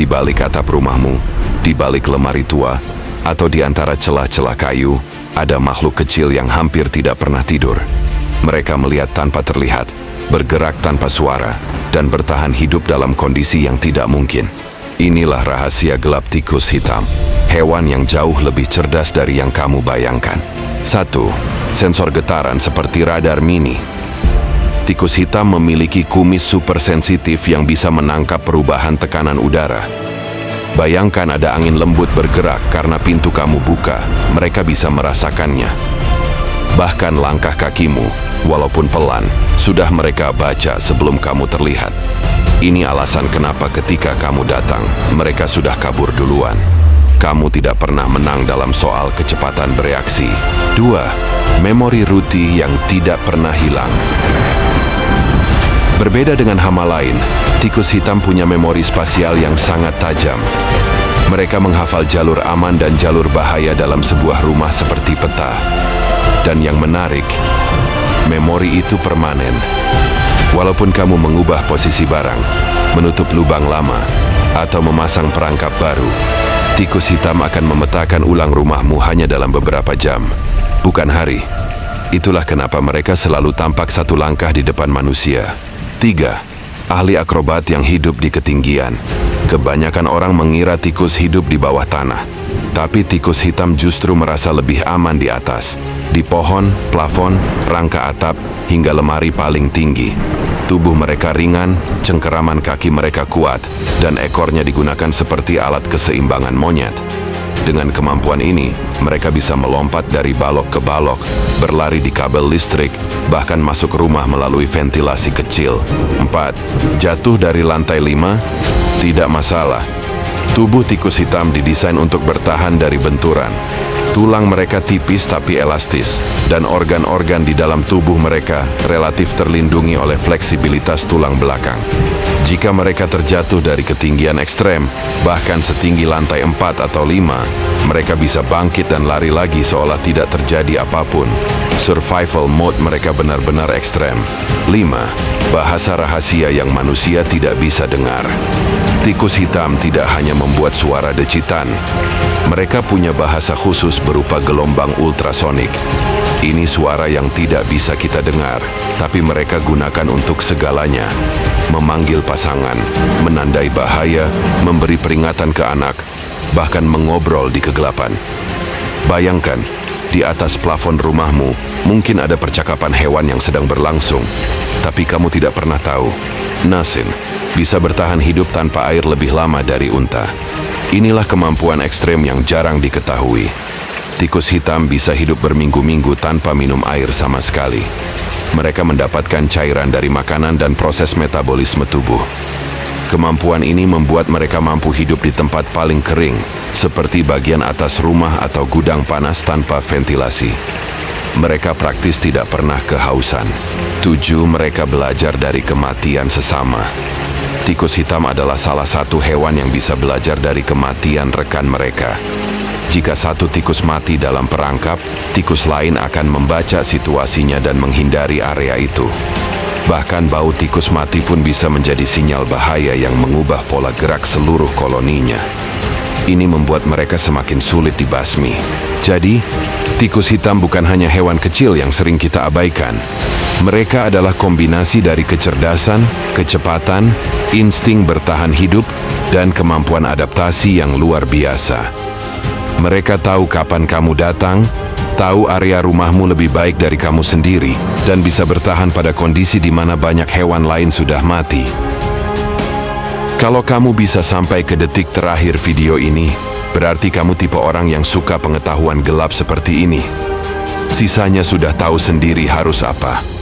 di balik atap rumahmu, di balik lemari tua, atau di antara celah-celah kayu, ada makhluk kecil yang hampir tidak pernah tidur. Mereka melihat tanpa terlihat, bergerak tanpa suara, dan bertahan hidup dalam kondisi yang tidak mungkin. Inilah rahasia gelap tikus hitam, hewan yang jauh lebih cerdas dari yang kamu bayangkan. 1. Sensor getaran seperti radar mini. Tikus hitam memiliki kumis super sensitif yang bisa menangkap perubahan tekanan udara. Bayangkan ada angin lembut bergerak karena pintu kamu buka, mereka bisa merasakannya. Bahkan langkah kakimu, walaupun pelan, sudah mereka baca sebelum kamu terlihat. Ini alasan kenapa ketika kamu datang, mereka sudah kabur duluan. Kamu tidak pernah menang dalam soal kecepatan bereaksi. 2. Memori ruti yang tidak pernah hilang. Berbeda dengan hama lain, tikus hitam punya memori spasial yang sangat tajam. Mereka menghafal jalur aman dan jalur bahaya dalam sebuah rumah seperti peta. Dan yang menarik, memori itu permanen. Walaupun kamu mengubah posisi barang, menutup lubang lama, atau memasang perangkap baru, tikus hitam akan memetakan ulang rumahmu hanya dalam beberapa jam, bukan hari. Itulah kenapa mereka selalu tampak satu langkah di depan manusia. 3. Ahli akrobat yang hidup di ketinggian. Kebanyakan orang mengira tikus hidup di bawah tanah, tapi tikus hitam justru merasa lebih aman di atas, di pohon, plafon, rangka atap, hingga lemari paling tinggi. Tubuh mereka ringan, cengkeraman kaki mereka kuat, dan ekornya digunakan seperti alat keseimbangan monyet. Dengan kemampuan ini, mereka bisa melompat dari balok ke balok, berlari di kabel listrik, bahkan masuk rumah melalui ventilasi kecil. 4. Jatuh dari lantai 5? Tidak masalah. Tubuh tikus hitam didesain untuk bertahan dari benturan. Tulang mereka tipis tapi elastis, dan organ-organ di dalam tubuh mereka relatif terlindungi oleh fleksibilitas tulang belakang. Jika mereka terjatuh dari ketinggian ekstrem, bahkan setinggi lantai 4 atau 5, mereka bisa bangkit dan lari lagi seolah tidak terjadi apapun. Survival mode mereka benar-benar ekstrem. 5. Bahasa rahasia yang manusia tidak bisa dengar. Tikus hitam tidak hanya membuat suara decitan. Mereka punya bahasa khusus berupa gelombang ultrasonik. Ini suara yang tidak bisa kita dengar, tapi mereka gunakan untuk segalanya. Memanggil pasangan, menandai bahaya, memberi peringatan ke anak, bahkan mengobrol di kegelapan. Bayangkan, di atas plafon rumahmu, mungkin ada percakapan hewan yang sedang berlangsung, tapi kamu tidak pernah tahu. Nasin bisa bertahan hidup tanpa air lebih lama dari unta. Inilah kemampuan ekstrem yang jarang diketahui. Tikus hitam bisa hidup berminggu-minggu tanpa minum air sama sekali. Mereka mendapatkan cairan dari makanan dan proses metabolisme tubuh. Kemampuan ini membuat mereka mampu hidup di tempat paling kering, seperti bagian atas rumah atau gudang panas tanpa ventilasi. Mereka praktis tidak pernah kehausan. 7. Mereka belajar dari kematian sesama. Tikus hitam adalah salah satu hewan yang bisa belajar dari kematian rekan mereka. Jika satu tikus mati dalam perangkap, tikus lain akan membaca situasinya dan menghindari area itu. Bahkan bau tikus mati pun bisa menjadi sinyal bahaya yang mengubah pola gerak seluruh koloninya. Ini membuat mereka semakin sulit dibasmi. Jadi, tikus hitam bukan hanya hewan kecil yang sering kita abaikan. Mereka adalah kombinasi dari kecerdasan, kecepatan, insting bertahan hidup, dan kemampuan adaptasi yang luar biasa. Mereka tahu kapan kamu datang, tahu area rumahmu lebih baik dari kamu sendiri, dan bisa bertahan pada kondisi di mana banyak hewan lain sudah mati. Kalau kamu bisa sampai ke detik terakhir video ini, berarti kamu tipe orang yang suka pengetahuan gelap seperti ini. Sisanya sudah tahu sendiri harus apa.